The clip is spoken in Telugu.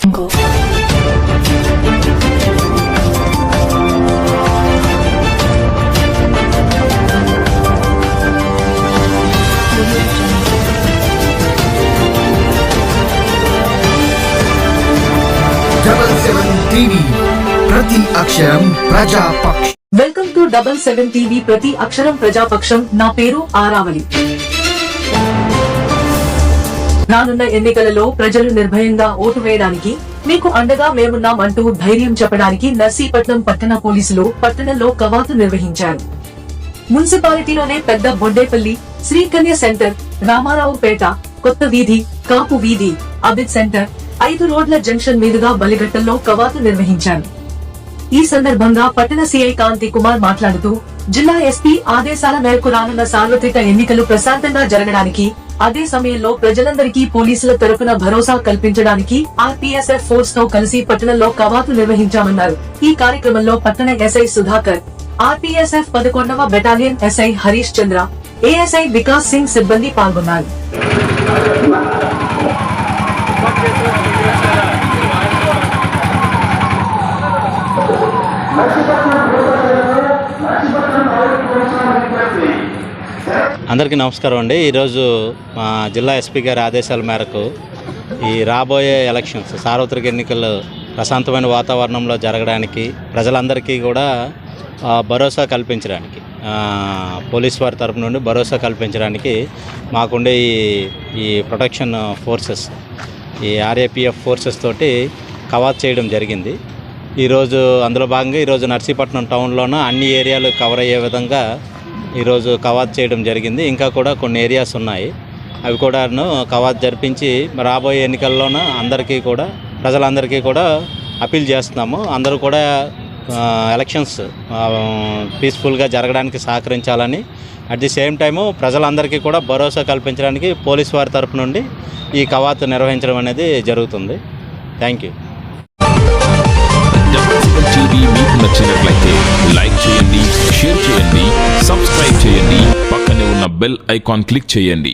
ప్రతి అక్షరం ప్రజాపక్షం. వెల్కమ్ టు 77 టీవీ ప్రతి అక్షరం ప్రజాపక్షం. నా పేరు ఆరావళి. రానున్న ఎన్నికలలో ప్రజలు నిర్భయంగా ఓటు వేయడానికి మీకు అండగా మేమున్నాం అంటూ ధైర్యం చెప్పడానికి నర్సీపట్నం పట్టణ పోలీసులు పట్టణంలో కవాతు నిర్వహించారు. మున్సిపాలిటీలోనే పెద్ద బొడ్డేపల్లి, శ్రీకన్య సెంటర్, రామారావుపేట, కొత్త వీధి, కాపు వీధి, అబిద్ సెంటర్, 5 రోడ్ల జంక్షన్ మీదుగా బలిగట్టల్లో కవాతు నిర్వహించారు. ఈ సందర్భంగా పట్టణ సిఐ కాంతి కుమార్ మాట్లాడుతూ, జిల్లా ఎస్పీ ఆదేశాల మేరకు రానున్న సార్వత్రిక ఎన్నికలు ప్రశాంతంగా జరగడానికి, అదే సమయంలో ప్రజలందరికీ పోలీసుల తరపున భరోసా కల్పించడానికి ఆర్పీఎస్ఎఫ్ ఫోర్స్ తో కలిసి పట్టణంలో కవాతు నిర్వహించామన్నారు. ఈ కార్యక్రమంలో పట్టణ ఎస్ఐ సుధాకర్, ఆర్పీఎస్ఎఫ్ 11వ battalion SI Harish Chandra, ASI Vikas Singh సిబ్బంది పాల్గొన్నారు. అందరికీ నమస్కారం అండి. ఈరోజు మా జిల్లా ఎస్పీ గారి ఆదేశాల మేరకు ఈ రాబోయే ఎలక్షన్స్ సార్వత్రిక ఎన్నికలు ప్రశాంతమైన వాతావరణంలో జరగడానికి, ప్రజలందరికీ కూడా భరోసా కల్పించడానికి, పోలీస్ వారి తరపు నుండి భరోసా కల్పించడానికి మాకుండే ఈ ప్రొటెక్షన్ ఫోర్సెస్, ఈ ఆర్ఏపీఎఫ్ ఫోర్సెస్ తోటి కవాత్ చేయడం జరిగింది. ఈరోజు అందులో భాగంగా ఈరోజు నర్సీపట్నం టౌన్లోనూ అన్ని ఏరియాలు కవర్ అయ్యే విధంగా ఈరోజు కవాత్ చేయడం జరిగింది. ఇంకా కూడా కొన్ని ఏరియాస్ ఉన్నాయి, అవి కూడాను కవాత్ జరిపించి రాబోయే ఎన్నికల్లోనూ అందరికీ కూడా, ప్రజలందరికీ కూడా అపీల్ చేస్తున్నాము. అందరూ కూడా ఎలక్షన్స్ పీస్ఫుల్గా జరగడానికి సహకరించాలని, అట్ ది సేమ్ టైము ప్రజలందరికీ కూడా భరోసా కల్పించడానికి పోలీస్ వారి తరపు నుండి ఈ కవాతు నిర్వహించడం అనేది జరుగుతుంది. Thank you. టీవీ మీకు నచ్చినట్లయితే లైక్ చేయండి, షేర్ చేయండి, సబ్స్క్రైబ్ చేయండి, పక్కనే ఉన్న బెల్ ఐకాన్ క్లిక్ చేయండి.